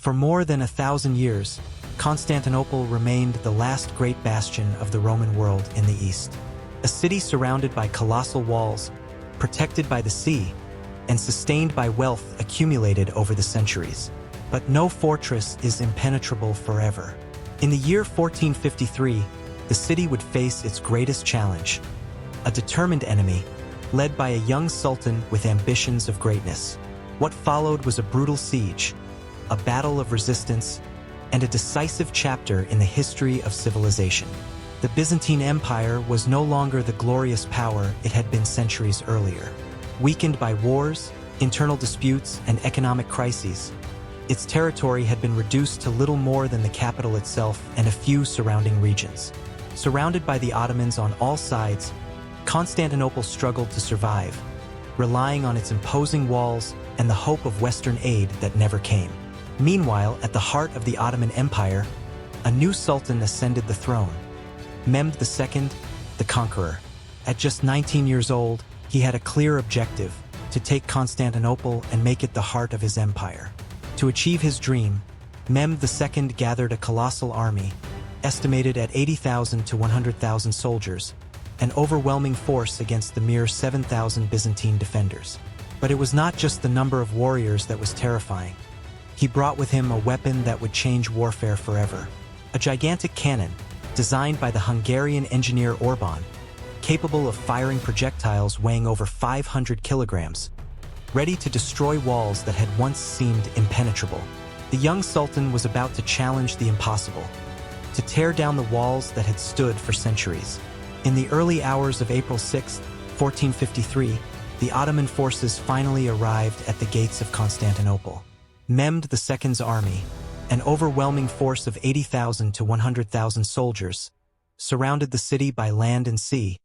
For more than 1,000 years, Constantinople remained the last great bastion of the Roman world in the east. A city surrounded by colossal walls, protected by the sea, and sustained by wealth accumulated over the centuries. But no fortress is impenetrable forever. In the year 1453, the city would face its greatest challenge, a determined enemy, led by a young sultan with ambitions of greatness. What followed was a brutal siege, a battle of resistance, and a decisive chapter in the history of civilization. The Byzantine Empire was no longer the glorious power it had been centuries earlier. Weakened by wars, internal disputes, and economic crises, its territory had been reduced to little more than the capital itself and a few surrounding regions. Surrounded by the Ottomans on all sides, Constantinople struggled to survive, relying on its imposing walls and the hope of Western aid that never came. Meanwhile, at the heart of the Ottoman Empire, a new sultan ascended the throne, Mehmed II, the Conqueror. At just 19 years old, he had a clear objective: to take Constantinople and make it the heart of his empire. To achieve his dream, Mehmed II gathered a colossal army, estimated at 80,000 to 100,000 soldiers, an overwhelming force against the mere 7,000 Byzantine defenders. But it was not just the number of warriors that was terrifying. He brought with him a weapon that would change warfare forever. A gigantic cannon, designed by the Hungarian engineer Orban, capable of firing projectiles weighing over 500 kilograms, ready to destroy walls that had once seemed impenetrable. The young sultan was about to challenge the impossible, to tear down the walls that had stood for centuries. In the early hours of April 6, 1453, the Ottoman forces finally arrived at the gates of Constantinople. Mehmed II's army, an overwhelming force of 80,000 to 100,000 soldiers, surrounded the city by land and sea,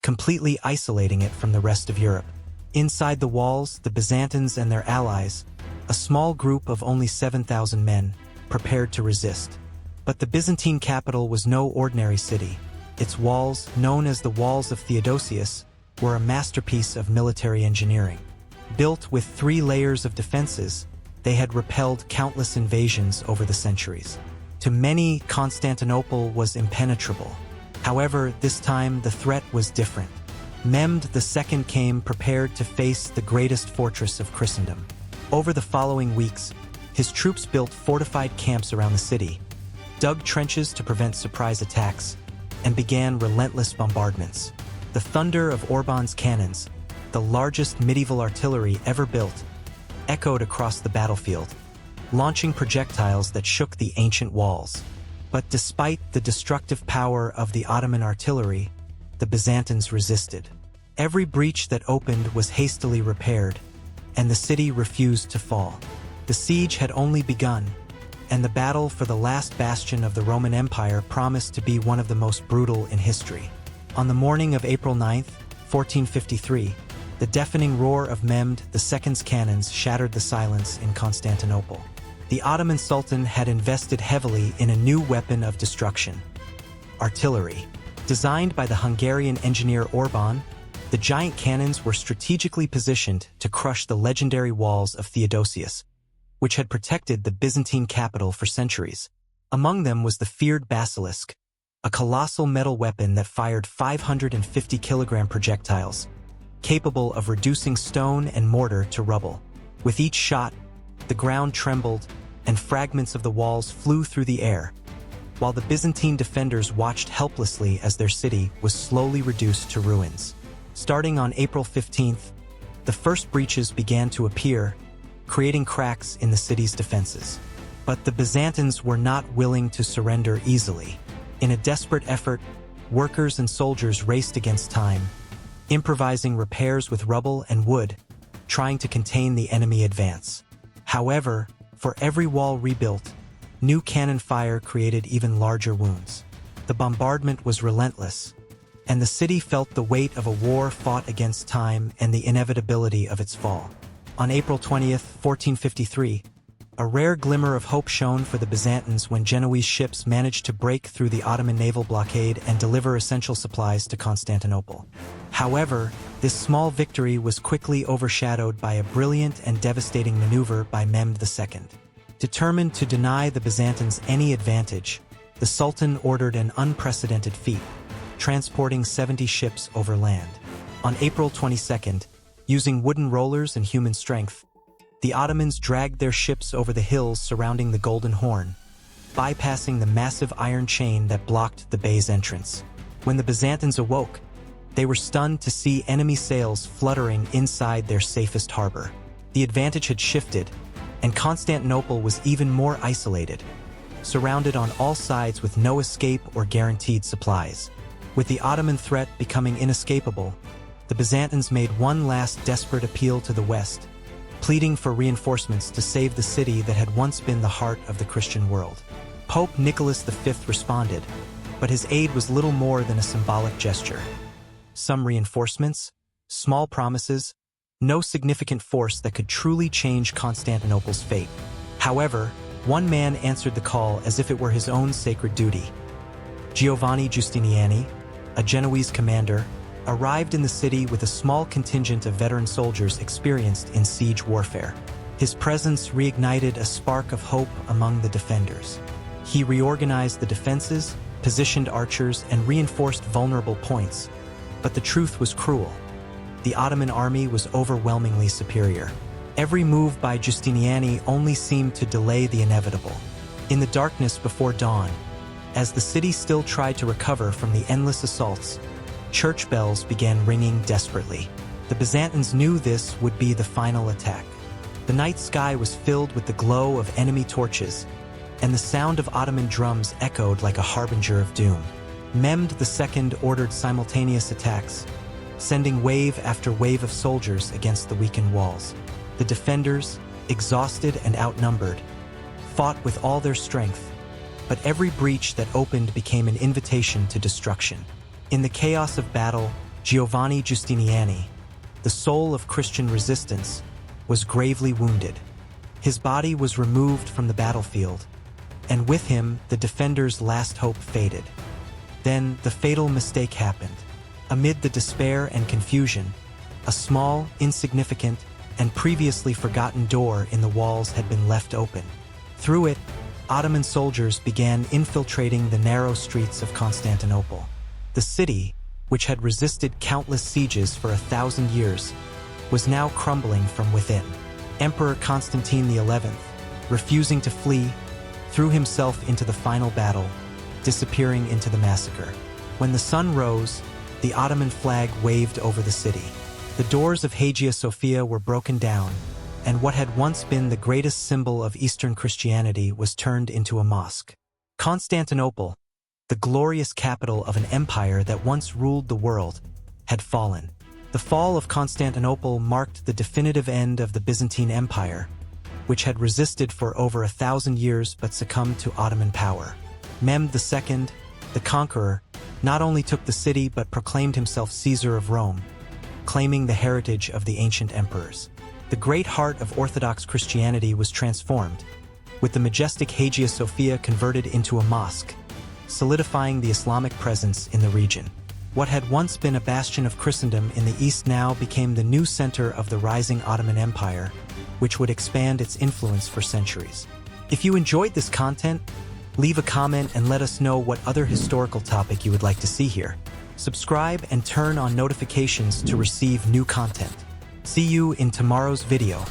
completely isolating it from the rest of Europe. Inside the walls, the Byzantines and their allies, a small group of only 7,000 men, prepared to resist. But the Byzantine capital was no ordinary city. Its walls, known as the Walls of Theodosius, were a masterpiece of military engineering. Built with 3 layers of defenses, they had repelled countless invasions over the centuries. To many, Constantinople was impenetrable. However, this time the threat was different. Mehmed II came prepared to face the greatest fortress of Christendom. Over the following weeks, his troops built fortified camps around the city, dug trenches to prevent surprise attacks, and began relentless bombardments. The thunder of Orban's cannons, the largest medieval artillery ever built, echoed across the battlefield, launching projectiles that shook the ancient walls. But despite the destructive power of the Ottoman artillery, the Byzantines resisted. Every breach that opened was hastily repaired, and the city refused to fall. The siege had only begun, and the battle for the last bastion of the Roman Empire promised to be one of the most brutal in history. On the morning of April 9, 1453, the deafening roar of Mehmed II's cannons shattered the silence in Constantinople. The Ottoman Sultan had invested heavily in a new weapon of destruction: artillery. Designed by the Hungarian engineer Orban, the giant cannons were strategically positioned to crush the legendary walls of Theodosius, which had protected the Byzantine capital for centuries. Among them was the feared basilisk, a colossal metal weapon that fired 550-kilogram projectiles, capable of reducing stone and mortar to rubble. With each shot, the ground trembled, and fragments of the walls flew through the air, while the Byzantine defenders watched helplessly as their city was slowly reduced to ruins. Starting on April 15th, the first breaches began to appear, creating cracks in the city's defenses. But the Byzantines were not willing to surrender easily. In a desperate effort, workers and soldiers raced against time, improvising repairs with rubble and wood, trying to contain the enemy advance. However, for every wall rebuilt, new cannon fire created even larger wounds. The bombardment was relentless, and the city felt the weight of a war fought against time and the inevitability of its fall. On April 20th, 1453, a rare glimmer of hope shone for the Byzantines when Genoese ships managed to break through the Ottoman naval blockade and deliver essential supplies to Constantinople. However, this small victory was quickly overshadowed by a brilliant and devastating maneuver by Mehmed II. Determined to deny the Byzantines any advantage, the Sultan ordered an unprecedented feat, transporting 70 ships over land. On April 22nd, using wooden rollers and human strength, the Ottomans dragged their ships over the hills surrounding the Golden Horn, bypassing the massive iron chain that blocked the bay's entrance. When the Byzantines awoke, they were stunned to see enemy sails fluttering inside their safest harbor. The advantage had shifted, and Constantinople was even more isolated, surrounded on all sides with no escape or guaranteed supplies. With the Ottoman threat becoming inescapable, the Byzantines made one last desperate appeal to the west, pleading for reinforcements to save the city that had once been the heart of the Christian world. Pope Nicholas V responded, but his aid was little more than a symbolic gesture. Some reinforcements, small promises, no significant force that could truly change Constantinople's fate. However, one man answered the call as if it were his own sacred duty. Giovanni Giustiniani, a Genoese commander, arrived in the city with a small contingent of veteran soldiers experienced in siege warfare. His presence reignited a spark of hope among the defenders. He reorganized the defenses, positioned archers, and reinforced vulnerable points. But the truth was cruel. The Ottoman army was overwhelmingly superior. Every move by Giustiniani only seemed to delay the inevitable. In the darkness before dawn, as the city still tried to recover from the endless assaults, church bells began ringing desperately. The Byzantines knew this would be the final attack. The night sky was filled with the glow of enemy torches, and the sound of Ottoman drums echoed like a harbinger of doom. Mehmed II ordered simultaneous attacks, sending wave after wave of soldiers against the weakened walls. The defenders, exhausted and outnumbered, fought with all their strength, but every breach that opened became an invitation to destruction. In the chaos of battle, Giovanni Giustiniani, the soul of Christian resistance, was gravely wounded. His body was removed from the battlefield, and with him, the defenders' last hope faded. Then, the fatal mistake happened. Amid the despair and confusion, a small, insignificant, and previously forgotten door in the walls had been left open. Through it, Ottoman soldiers began infiltrating the narrow streets of Constantinople. The city, which had resisted countless sieges for 1,000 years, was now crumbling from within. Emperor Constantine XI, refusing to flee, threw himself into the final battle, disappearing into the massacre. When the sun rose, the Ottoman flag waved over the city. The doors of Hagia Sophia were broken down, and what had once been the greatest symbol of Eastern Christianity was turned into a mosque. Constantinople, the glorious capital of an empire that once ruled the world, had fallen. The fall of Constantinople marked the definitive end of the Byzantine Empire, which had resisted for over 1,000 years but succumbed to Ottoman power. Mehmed II, the Conqueror, not only took the city but proclaimed himself Caesar of Rome, claiming the heritage of the ancient emperors. The great heart of Orthodox Christianity was transformed, with the majestic Hagia Sophia converted into a mosque, solidifying the Islamic presence in the region. What had once been a bastion of Christendom in the East now became the new center of the rising Ottoman Empire, which would expand its influence for centuries. If you enjoyed this content, leave a comment and let us know what other historical topic you would like to see here. Subscribe and turn on notifications to receive new content. See you in tomorrow's video.